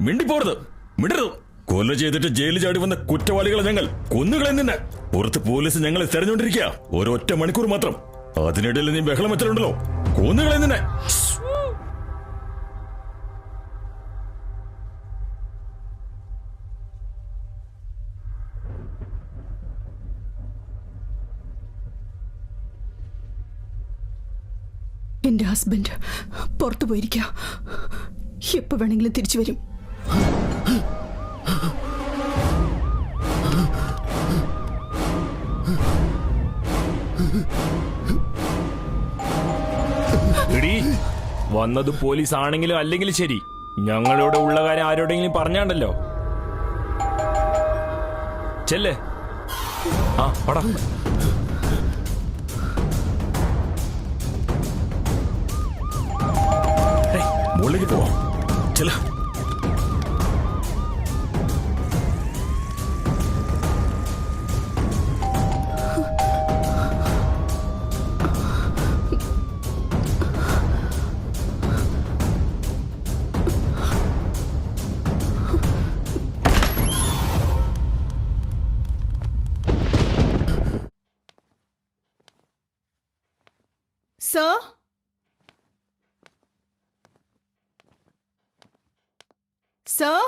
മിണ്ടിപ്പോരുത്, മിണ്ടരുത്. കൊല ചെയ്തിട്ട് ജയിലിൽ ചാടി വന്ന കുറ്റവാളികളെ ഞങ്ങൾ കൊന്നുകളെ നിന്ന് പുറത്ത് പോലീസ് ഞങ്ങളെ തെരഞ്ഞുകൊണ്ടിരിക്കുക. ഒരൊറ്റ മണിക്കൂർ മാത്രം. അതിനിടയിൽ നീ ബഹളം വെച്ചിട്ടുണ്ടല്ലോ, കൊന്നുകളെ നിന്നെ. എന്റെ ഹസ്ബൻഡ് പുറത്തു പോയിരിക്കുക. എപ്പോ വേണമെങ്കിലും തിരിച്ചു വരും. വന്നത് പോലീസ് ആണെങ്കിലും അല്ലെങ്കിലും ശരി, ഞങ്ങളിവിടെ ഉള്ള കാര്യം ആരോടെങ്കിലും പറഞ്ഞാണ്ടല്ലോ. ചെല്ലേ, ആ പടാ. മുകളിലേക്ക് പോവാം. ചെല Sir? Sir?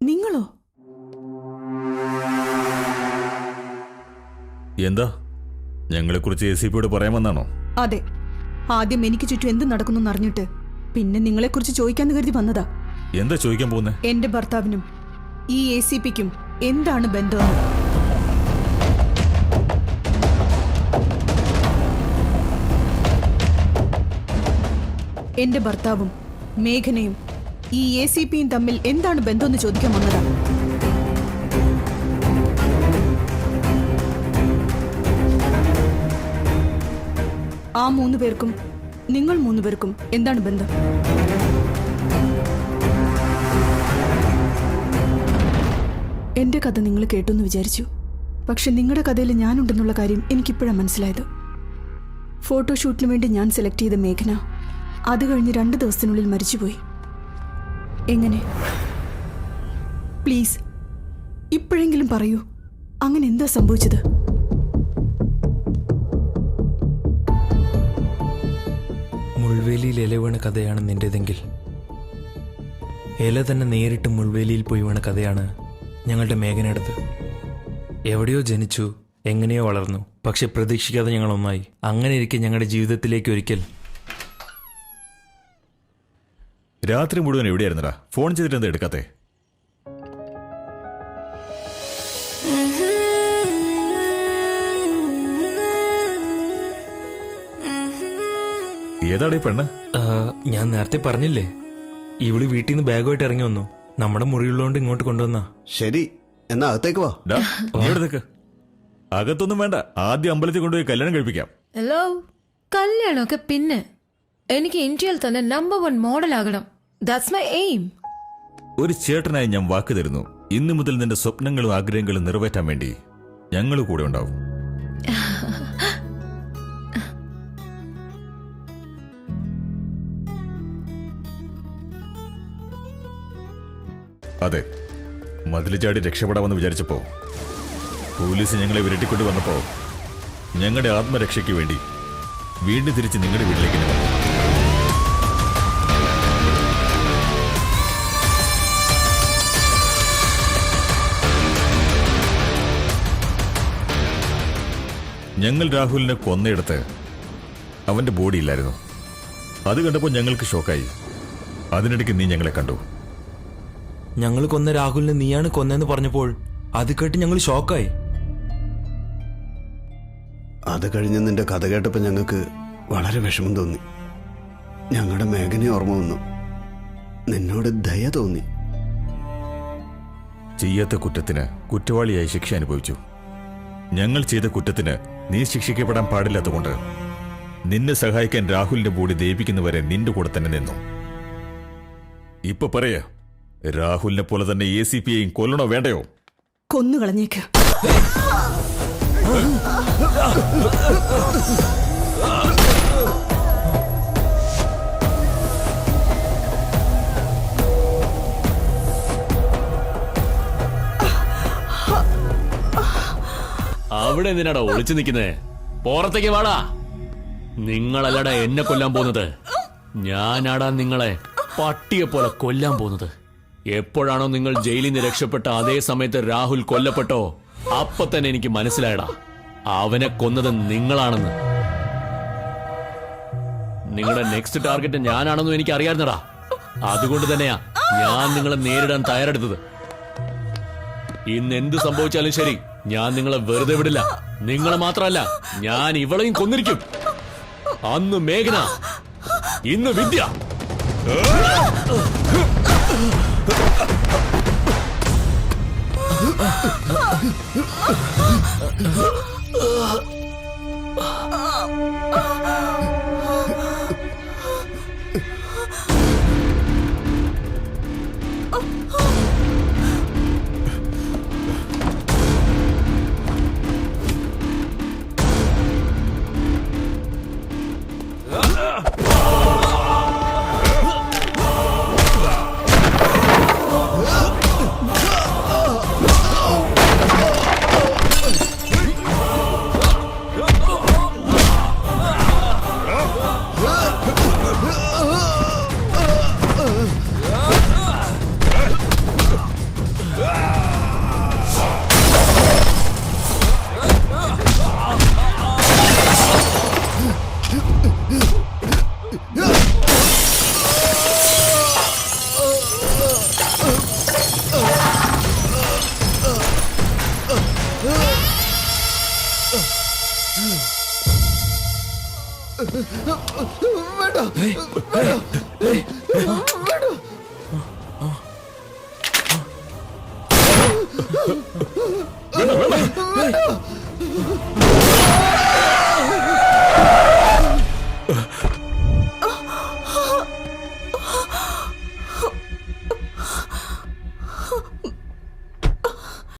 നിങ്ങളോ? എന്താ, ഞങ്ങളെക്കുറിച്ച് ACPയോട് പറയാമെന്നാണോ? അതെ, ആദ്യം എനിക്ക് ചുറ്റും എന്ത് നടക്കുന്നു അറിഞ്ഞിട്ട് പിന്നെ നിങ്ങളെക്കുറിച്ച് ചോദിക്കാന്ന് കരുതി വന്നതാ. എന്താ ചോദിക്കാൻ പോകുന്നേ? എന്റെ ഭർത്താവിനും ഈ ACPക്കും എന്താണ് ബന്ധമെന്ന്. എന്റെ ഭർത്താവും മേഘനയും ഈ ACPയും തമ്മിൽ എന്താണ് ബന്ധമെന്ന് ചോദിക്കാൻ വന്നതാ. ആ 3 പേർക്കും നിങ്ങൾ 3 പേർക്കും എന്താണ് ബന്ധം? എന്റെ കഥ നിങ്ങൾ കേട്ടെന്ന് വിചാരിച്ചു. പക്ഷെ നിങ്ങളുടെ കഥയിൽ ഞാനുണ്ടെന്നുള്ള കാര്യം എനിക്കിപ്പോഴാണ് മനസ്സിലായത്. ഫോട്ടോഷൂട്ടിന് വേണ്ടി ഞാൻ സെലക്ട് ചെയ്ത മേഘന അത് കഴിഞ്ഞ് 2 ദിവസത്തിനുള്ളിൽ മരിച്ചുപോയി. എങ്ങനെ? പ്ലീസ് ഇപ്പോഴെങ്കിലും പറയൂ, അങ്ങനെ എന്താ സംഭവിച്ചത്? മുൾവേലിയിൽ ഇല വീണ കഥയാണ് നിന്റേതെങ്കിൽ, ഇല തന്നെ നേരിട്ട് മുൾവേലിയിൽ പോയി വീണ കഥയാണ് ഞങ്ങളുടെ മേഘനടുത്ത്. എവിടെയോ ജനിച്ചു, എങ്ങനെയോ വളർന്നു, പക്ഷെ പ്രതീക്ഷിക്കാതെ ഞങ്ങൾ ഒന്നായി. അങ്ങനെ ഇരിക്കെ ഞങ്ങളുടെ ജീവിതത്തിലേക്ക് ഒരിക്കൽ. രാത്രി മുഴുവൻ എവിടെയായിരുന്നടാ? ഫോൺ ചെയ്തിട്ട് എന്താ എടുക്കാത്തെ? ഏതാടേ പെണ്ണ്? ഞാൻ നേരത്തെ പറഞ്ഞില്ലേ, ഇവള് വീട്ടിൽ നിന്ന് ബാഗുമായിട്ട് ഇറങ്ങി വന്നു. നമ്മുടെ മുറിയുള്ളതുകൊണ്ട് ഇങ്ങോട്ട് കൊണ്ടുവന്നാ. ശരി, എന്നാ അകത്തേക്ക് വാ. ഡാ, നീ എവിടത്തേക്ക്? അകത്തൊന്നും വേണ്ട, ആദ്യം അമ്പലത്തിൽ കൊണ്ടുപോയി കല്യാണം കഴിപ്പിക്കാം. ഹലോ, കല്യാണമൊക്കെ പിന്നെ. എനിക്ക് ഇന്ത്യയിൽ തന്നെ നമ്പർ 1 മോഡൽ ആകണം. That's my aim. ഒരു ചേട്ടനായി ഞാൻ വാക്ക് തരുന്നു, ഇന്നു മുതൽ നിന്റെ സ്വപ്നങ്ങളും ആഗ്രഹങ്ങളും നിറവേറ്റാൻ വേണ്ടി ഞങ്ങൾ കൂടെ ഉണ്ടാവും. അതെ, മതില് ചാടി രക്ഷപ്പെടാമെന്ന് വിചാരിച്ചപ്പോ പോലീസ് ഞങ്ങളെ വിരട്ടിക്കൊണ്ട് വന്നപ്പോ ഞങ്ങളുടെ ആത്മരക്ഷയ്ക്ക് വേണ്ടി വീണ്ടും തിരിച്ച് നിങ്ങളുടെ വീട്ടിലേക്ക് തന്നെ വന്നു. ഞങ്ങൾ രാഹുലിനെ കൊന്നയിടത്ത് അവന്റെ ബോഡി ഇല്ലായിരുന്നു. അത് കണ്ടപ്പോൾ ഞങ്ങൾക്ക് ഷോക്കായി. അതിനിടയ്ക്ക് നീ ഞങ്ങളെ കണ്ടു. ഞങ്ങൾ കൊന്ന രാഹുലിനെ നീയാണ് കൊന്നെന്ന് പറഞ്ഞപ്പോൾ അത് കേട്ട് ഞങ്ങൾ ഷോക്കായി. അത് കഴിഞ്ഞ് നിന്റെ കഥ കേട്ടപ്പോൾ ഞങ്ങൾക്ക് വളരെ വിഷമം തോന്നി. ഞങ്ങളുടെ മേഘനെ ഓർമ്മ വന്നു. നിന്നോട് ദയ തോന്നി. ചെയ്യാത്ത കുറ്റത്തിന് കുറ്റവാളിയായി ശിക്ഷ അനുഭവിച്ചു. ഞങ്ങൾ ചെയ്ത കുറ്റത്തിന് നീ ശിക്ഷിക്കപ്പെടാൻ പാടില്ലാത്തതുകൊണ്ട് നിന്നെ സഹായിക്കാൻ രാഹുലിന്റെ ബോഡി ദയിപ്പിക്കുന്നവരെ നിന്റെ കൂടെ തന്നെ നിന്നു. ഇപ്പൊ പറയാ, രാഹുലിനെ പോലെ തന്നെ ACPയെയും കൊല്ലണോ വേണ്ടയോ? കൊന്നുകളഞ്ഞേക്ക്. അവിടെ എന്തിനാടാ ഒളിച്ചു നിൽക്കുന്നേ? പുറത്തേക്ക് വാടാ. നിങ്ങളല്ലടാ എന്നെ കൊല്ലാൻ പോകുന്നത്, ഞാനാടാ നിങ്ങളെ പട്ടിയെ പോലെ കൊല്ലാൻ പോകുന്നത്. എപ്പോഴാണോ നിങ്ങൾ ജയിലിൽ നിന്ന് രക്ഷപ്പെട്ട അതേ സമയത്ത് രാഹുൽ കൊല്ലപ്പെട്ടോ, അപ്പൊ തന്നെ എനിക്ക് മനസ്സിലായടാ, അവനെ കൊന്നത് നിങ്ങളാണെന്ന്. നിങ്ങളുടെ നെക്സ്റ്റ് ടാർഗറ്റ് ഞാനാണെന്നും എനിക്ക് അറിയാമായിരുന്നടാ. അതുകൊണ്ട് തന്നെയാ ഞാൻ നിങ്ങളെ നേരിടാൻ തയ്യാറെടുത്തത്. ഇന്ന് എന്ത് സംഭവിച്ചാലും ശരി, ഞാൻ നിങ്ങളെ വെറുതെ വിടില്ല. നിങ്ങളെ മാത്രമല്ല, ഞാൻ ഇവളെയും കൊന്നിരിക്കും. അന്ന് മേഘന, ഇന്ന് വിദ്യ.